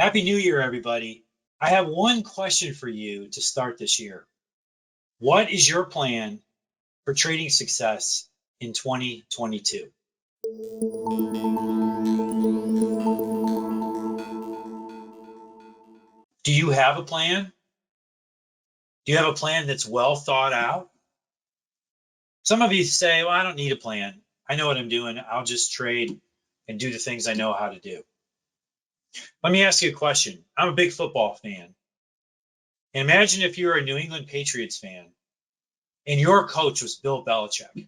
Happy New Year, everybody. I have one question for you to start this year. What is your plan for trading success in 2022? Do you have a plan? Do you have a plan that's well thought out? Some of you say, well, I don't need a plan. I know what I'm doing. I'll just trade and do the things I know how to do. Let me ask you a question. I'm a big football fan. And imagine if you're a New England Patriots fan and your coach was Bill Belichick,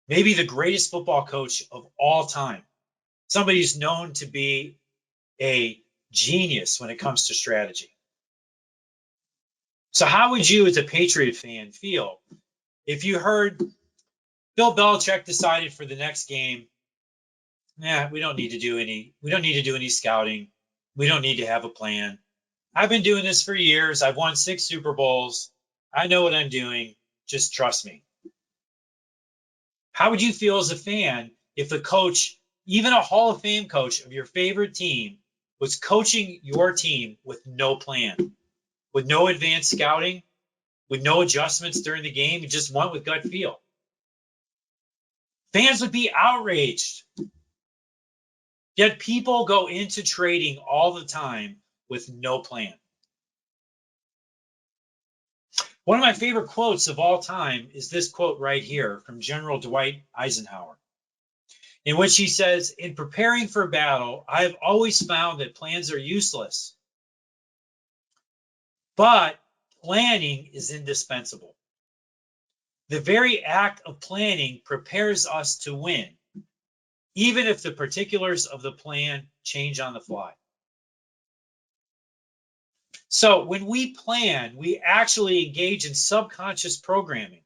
maybe the greatest football coach of all time. Somebody who's known to be a genius when it comes to strategy. So how would you as a Patriot fan feel if you heard Bill Belichick decided for the next game, we don't need to do any scouting. We don't need to have a plan. I've been doing this for years. I've won 6 Super Bowls. I know what I'm doing. Just trust me. How would you feel as a fan if the coach, even a Hall of Fame coach of your favorite team, was coaching your team with no plan, with no advanced scouting, with no adjustments during the game, and just went with gut feel? Fans would be outraged. Yet people go into trading all the time with no plan. One of my favorite quotes of all time is this quote right here from General Dwight Eisenhower, in which he says, "In preparing for battle, I have always found that plans are useless, but planning is indispensable. The very act of planning prepares us to win, even if the particulars of the plan change on the fly." So when we plan, we actually engage in subconscious programming,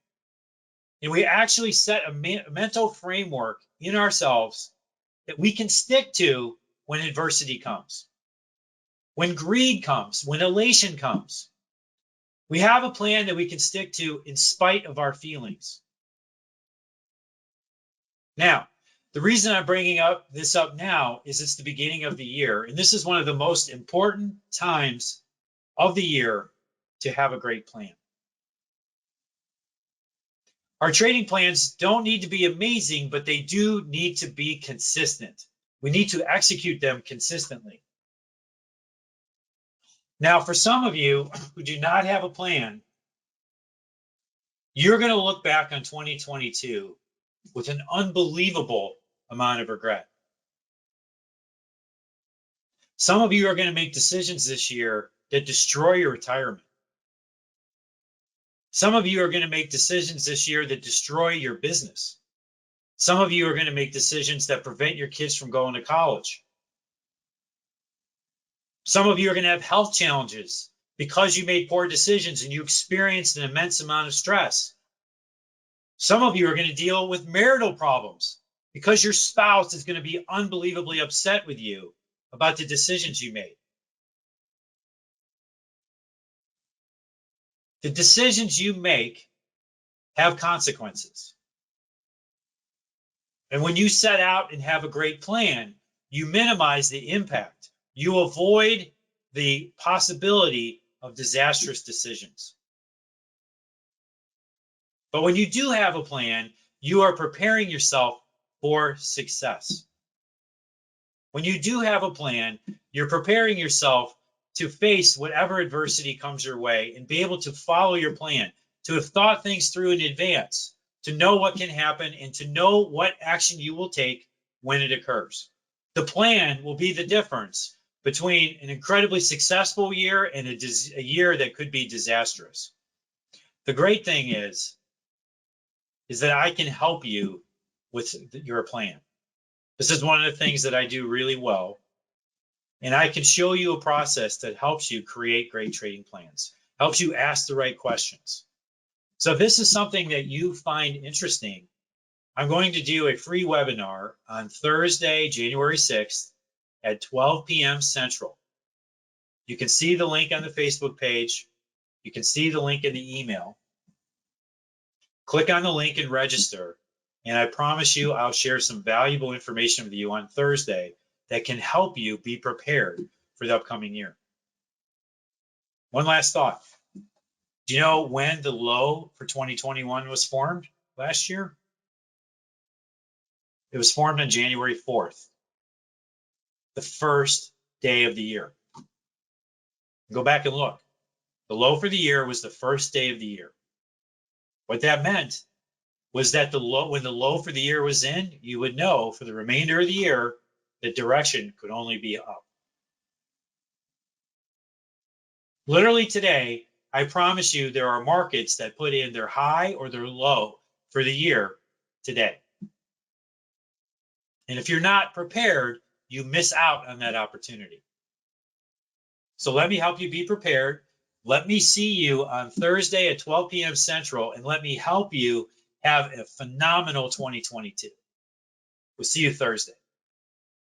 and we actually set a mental framework in ourselves that we can stick to when adversity comes, when greed comes, when elation comes. We have a plan that we can stick to in spite of our feelings. Now, the reason I'm bringing this up now is it's the beginning of the year, and this is one of the most important times of the year to have a great plan. Our trading plans don't need to be amazing, but they do need to be consistent. We need to execute them consistently. Now, for some of you who do not have a plan, you're going to look back on 2022 with an unbelievable amount of regret. Some of you are going to make decisions this year that destroy your retirement. Some of you are going to make decisions this year that destroy your business. Some of you are going to make decisions that prevent your kids from going to college. Some of you are going to have health challenges because you made poor decisions and you experienced an immense amount of stress. Some of you are going to deal with marital problems because your spouse is going to be unbelievably upset with you about the decisions you made. The decisions you make have consequences. And when you set out and have a great plan, you minimize the impact. You avoid the possibility of disastrous decisions. But when you do have a plan, you are preparing yourself for success. When you do have a plan, you're preparing yourself to face whatever adversity comes your way and be able to follow your plan, to have thought things through in advance, to know what can happen and to know what action you will take when it occurs. The plan will be the difference between an incredibly successful year and a year that could be disastrous. The great thing is that I can help you with your plan. This is one of the things that I do really well. And I can show you a process that helps you create great trading plans, helps you ask the right questions. So if this is something that you find interesting, I'm going to do a free webinar on Thursday, January 6th at 12 p.m. Central. You can see the link on the Facebook page. You can see the link in the email. Click on the link and register. And I promise you I'll share some valuable information with you on Thursday that can help you be prepared for the upcoming year. One last thought. Do you know when the low for 2021 was formed last year? It was formed on January 4th, the first day of the year. Go back and look. The low for the year was the first day of the year. What that meant was that when the low for the year was in, you would know for the remainder of the year that direction could only be up. Literally today, I promise you there are markets that put in their high or their low for the year today. And if you're not prepared, you miss out on that opportunity. So let me help you be prepared. Let me see you on Thursday at 12 p.m. Central, and let me help you have a phenomenal 2022. We'll see you Thursday.